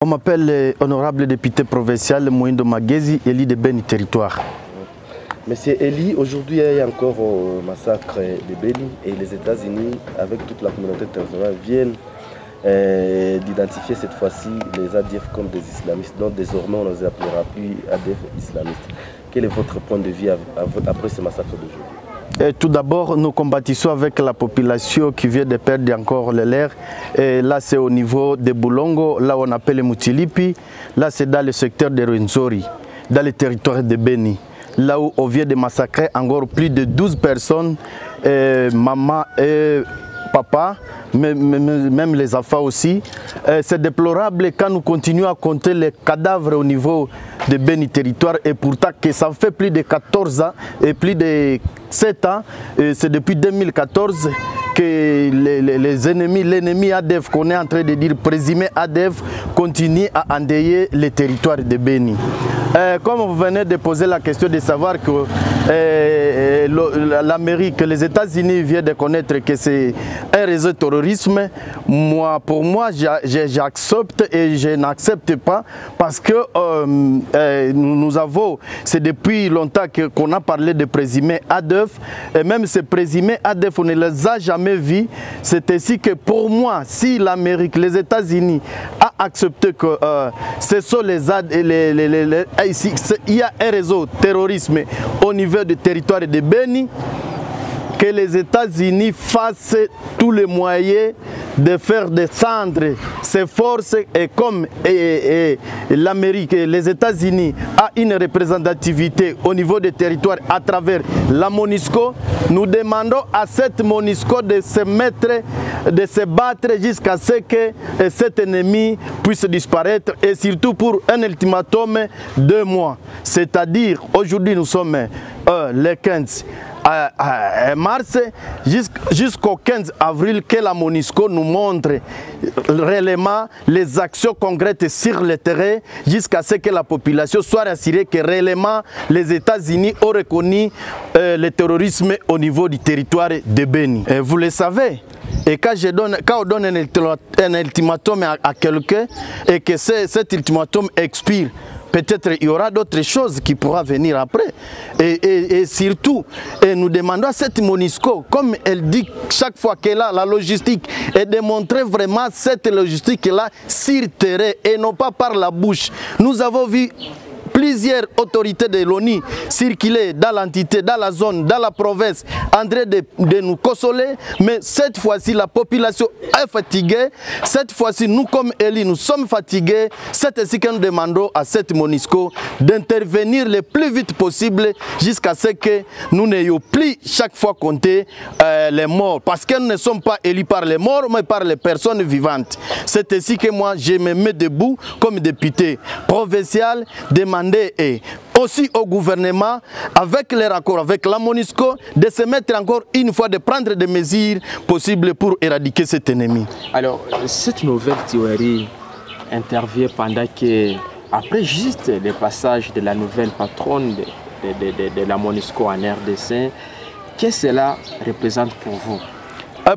On m'appelle honorable député provincial Moïndo Magezi, élu de Beni Territoire. Monsieur Eli, aujourd'hui il y a encore un massacre de Beni et les États-Unis, avec toute la communauté internationale, viennent d'identifier cette fois-ci les ADF comme des islamistes. Donc désormais on ne les appellera plus ADF islamistes. Quel est votre point de vue après ce massacre d'aujourd'hui? Tout d'abord, nous combattissons avec la population qui vient de perdre encore le l'air. Là, c'est au niveau de Boulongo, là on appelle le Mutilipi. Là, c'est dans le secteur de Rwenzori, dans le territoire de Beni. Là où on vient de massacrer encore plus de 12 personnes, maman et papa, même les enfants aussi. C'est déplorable quand nous continuons à compter les cadavres au niveau de Beni Territoire et pourtant que ça fait plus de 14 ans et plus de 7 ans, c'est depuis 2014 que les ennemis, l'ennemi ADF qu'on est en train de dire, présumé ADF, continue à endeuiller les territoires de Beni. Comme vous venez de poser la question de savoir que l'Amérique, les États-Unis viennent de connaître que c'est un réseau de terrorisme, pour moi, j'accepte et je n'accepte pas parce que nous avons, c'est depuis longtemps qu'on a parlé de présumés ADF et même ces présumés ADF, on ne les a jamais vus. C'est ainsi que pour moi, si l'Amérique, les États-Unis a accepté que ce sont il y a un réseau terrorisme au niveau du territoire de Beni, que les États-Unis fassent tous les moyens de faire descendre ces forces et comme l'Amérique et les États-Unis a une représentativité au niveau des territoires à travers la MONUSCO, nous demandons à cette MONUSCO de se mettre, de se battre jusqu'à ce que cet ennemi puisse disparaître et surtout pour un ultimatum de 2 mois. C'est-à-dire, aujourd'hui nous sommes le 15 mars jusqu'au 15 avril que la MONUSCO nous montre réellement les actions concrètes sur le terrain jusqu'à ce que la population soit rassurée que réellement les États-Unis ont reconnu le terrorisme au niveau du territoire de Beni. Et vous le savez. Et quand on donne un ultimatum à quelqu'un et que cet ultimatum expire, peut-être il y aura d'autres choses qui pourront venir après. Et surtout, nous demandons à cette MONUSCO, comme elle dit chaque fois qu'elle a la logistique, et de montrer vraiment cette logistique-là sur terrain et non pas par la bouche. Nous avons vu plusieurs autorités de l'ONU circuler dans l'entité, dans la zone, dans la province, en train de nous consoler. Mais cette fois-ci, la population est fatiguée. Cette fois-ci, nous, comme élus, nous sommes fatigués. C'est ainsi que nous demandons à cette MONUSCO d'intervenir le plus vite possible jusqu'à ce que nous n'ayons plus chaque fois compté les morts. Parce que nous ne sommes pas élus par les morts, mais par les personnes vivantes. C'est ainsi que moi, je me mets debout comme député provincial, demander et aussi au gouvernement, avec les raccords, avec la MONUSCO, de se mettre encore une fois, de prendre des mesures possibles pour éradiquer cet ennemi. Alors, cette nouvelle théorie intervient pendant que, après juste le passage de la nouvelle patronne de la MONUSCO en RDC, qu'est-ce que cela représente pour vous?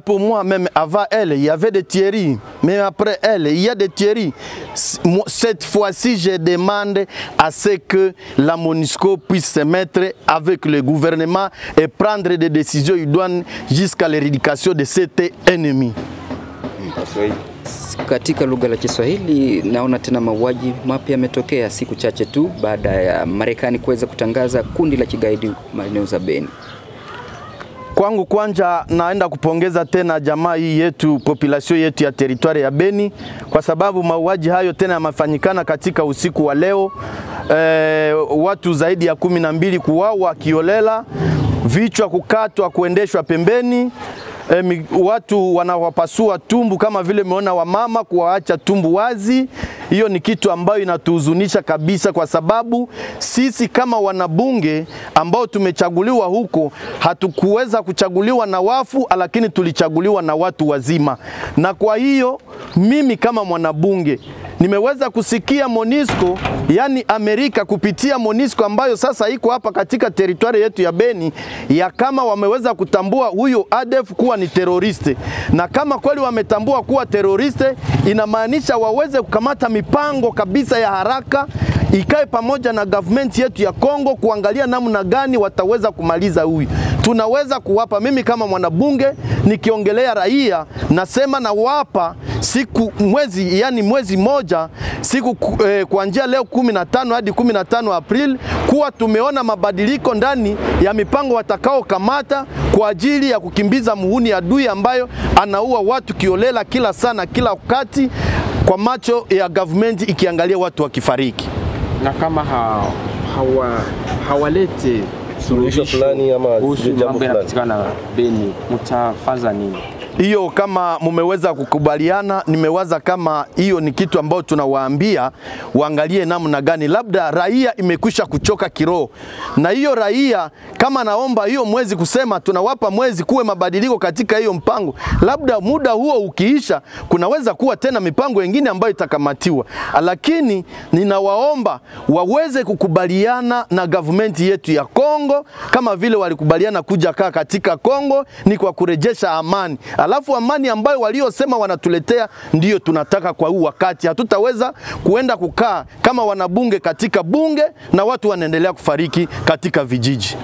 Pour moi, même avant elle, il y avait des Thierry. Mais après elle, il y a des Thierry. Cette fois-ci, je demande à ce que la MONUSCO puisse se mettre avec le gouvernement et prendre des décisions idoines jusqu'à l'éradication de cet ennemi. Katika lugha la Kiswahili naona tena mauaji mapya yametokea siku chache tu baada ya Marekani kuweza kutangaza kundi la kigaidi maeneo za Beni. Kwangu kwanza naenda kupongeza tena jamaa hii yetu, population yetu ya territoire ya Beni, kwa sababu mauaji hayo tena yamefanyikana katika usiku wa leo. Watu zaidi ya 12 kuuawa kiolela, vichwa kukatwa, kuendeshwa pembeni. Watu wanawapasua tumbu kama vile meona wamama kuwaacha tumbu wazi. Hiyo ni kitu ambayo inatuhuzunisha kabisa, kwa sababu sisi kama wanabunge ambao tumechaguliwa huko hatukuweza kuchaguliwa na wafu, lakini tulichaguliwa na watu wazima. Na kwa hiyo mimi kama mwanabunge nimeweza kusikia MONUSCO, yani Amerika kupitia MONUSCO ambayo sasa iko hapa katika teritwari yetu ya Beni, ya kama wameweza kutambua huyo ADF kuwa ni teroriste, na kama kweli wametambua kuwa teroriste, inamaanisha waweze kukamata mipango kabisa ya haraka, ikae pamoja na government yetu ya Kongo kuangalia namna gani wataweza kumaliza huyu. Tunaweza kuwapa, mimi kama mwanabunge nikiongelea raia, nasema na wapa siku mwezi, yani mwezi moja, siku kuanzia leo 15 hadi 15 Aprili, kuwa tumeona mabadiliko ndani ya mipango watakao kamata kwa ajili ya kukimbiza muhuni adui ambayo anaua watu kiolela kila sana kila wakati, kwa macho ya government ikiangalia watu wakifariki. Na kama hawalete suluhisho fulani ama jambo fulani Beni, mtafanza nini? Hiyo kama mumeweza kukubaliana, nimewaza kama hiyo ni kitu ambao tunawaambia waangalie namna gani, labda raia imekwisha kuchoka kiroho, na hiyo raia kama naomba hiyo mwezi kusema tunawapa mwezi kuwe mabadiliko katika hiyo mpango, labda muda huo ukiisha kunaweza kuwa tena mipango mingine ambayo itakamatiwa, lakini ninawaomba waweze kukubaliana na government yetu ya Kongo kama vile walikubaliana kuja kaa katika Kongo ni kwa kurejesha amani. Alafu amani ambayo waliosema wanatuletea ndiyo tunataka kwa huu wakati. Hatutaweza kuenda kukaa kama wanabunge katika bunge na watu wanaendelea kufariki katika vijiji.